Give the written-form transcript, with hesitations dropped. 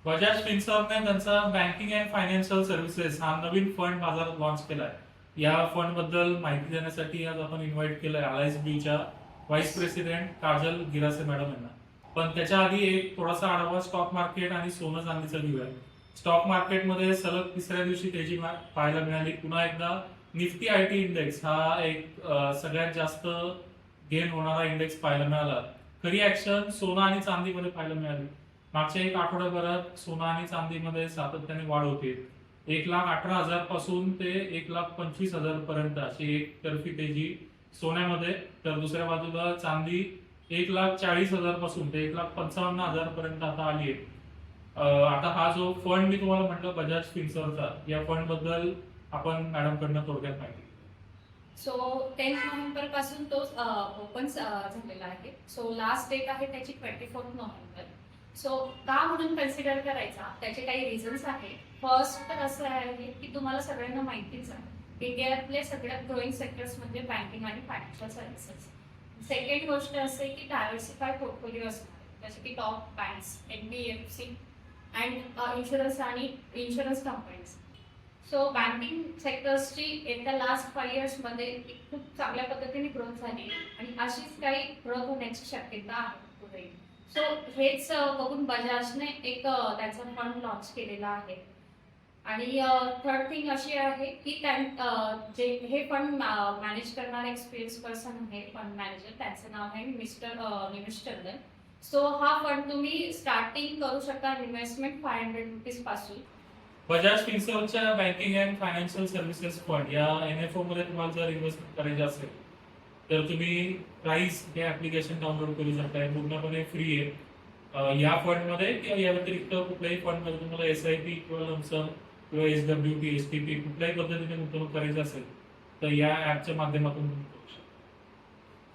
बजाज फिन्सर्वने त्यांचा banking and financial services हा नवीन fund बाजारात लॉन्च केलाय. या फंड बद्दल माहिती देण्यासाठी आज आपण इन्व्हाइट केलंय आयएसबीच्या vice president Kajal Girase madam यांना. पण त्याच्या आधी एक थोडासा आढावा स्टॉक मार्केट आणि सोनं चांदीचा घेऊया. स्टॉक मार्केटमध्ये सलग तिसऱ्या दिवशी तेजी पाहायला मिळाली. पुन्हा एकदा निफ्टी आयटी इंडेक्स हा एक सगळ्यात जास्त गेन होणारा इंडेक्स पाहायला मिळाला. खरी ऍक्शन सोनं आणि चांदीमध्ये पाहायला मिळाली. मागच्या एक आठवड्याभरात सोनं आणि चांदीमध्ये सातत्याने वाढ होते. 1,18,000 पासून ते 1,25,000 पर्यंत अशी एक तर्फी तेजी सोन्यामध्ये, तर दुसऱ्या बाजूला चांदी 1,40,000 पासून ते 1,55,000 पर्यंत आता आली आहे. आता हा जो फंड मी तुम्हाला म्हटलं बजाज फिन्सर्वचा, या फंड बद्दल आपण मॅडम कडनं थोडक्यात माहिती. सो 10 नोव्हेंबर पासून तो ओपन झालेला आहे. सो लास्ट डेट आहे त्याची 24 नोव्हेंबर. सो का म्हणून कन्सिडर करायचा, त्याचे काही रिझन्स आहेत. फर्स्ट तर असं आहे की तुम्हाला सगळ्यांना माहितीच आहे इंडियातले सगळ्यात ग्रोईंग सेक्टर्स म्हणजे बँकिंग आणि फायनान्शियल सर्व्हिसेस. सेकंड गोष्ट असे की डायव्हर्सिफाय पोर्टफोलिओ असणार, जसे की top banks, NBFC and insurance companies. So banking सेक्टर्सची इन द लास्ट 5 इयर्समध्ये खूप चांगल्या पद्धतीने ग्रोथ झाली आणि अशीच काही ग्रोथ होण्याची शक्यता आहे पुढे. सो हेच बघून बजाजने एक त्यांचा फंड लॉन्च केलेला आहे. आणि थर्ड थिंग अशी आहे की जे हे फंड मॅनेज करणारे एक्सपिरियन्स पर्सन आहे फंड मॅनेजर, त्यांचं नाव आहे मिस्टर निमेश चंदन. सो हा फंड तुम्ही स्टार्टिंग करू शकता इन्व्हेस्टमेंट 500 रुपीज पासून. बजाज फिन्सर्वच्या banking and financial services fund या एनएफओ मध्ये तुम्हाला जर इन्व्हेस्टमेंट करायची असेल तर तुम्ही प्राइस हे ऍप्लिकेशन डाउनलोड करू शकता. पूर्णपणे फ्री आहे. या फंड मध्ये किंवा या व्यतिरिक्त कुठल्याही फंड मध्ये तुम्हाला एसआयपी किंवा लमसम किंवा एसडब्ल्यूटी एसटीपी कुठल्याही पद्धतीने गुंतवणूक करायची असेल तर या ऍपच्या माध्यमातून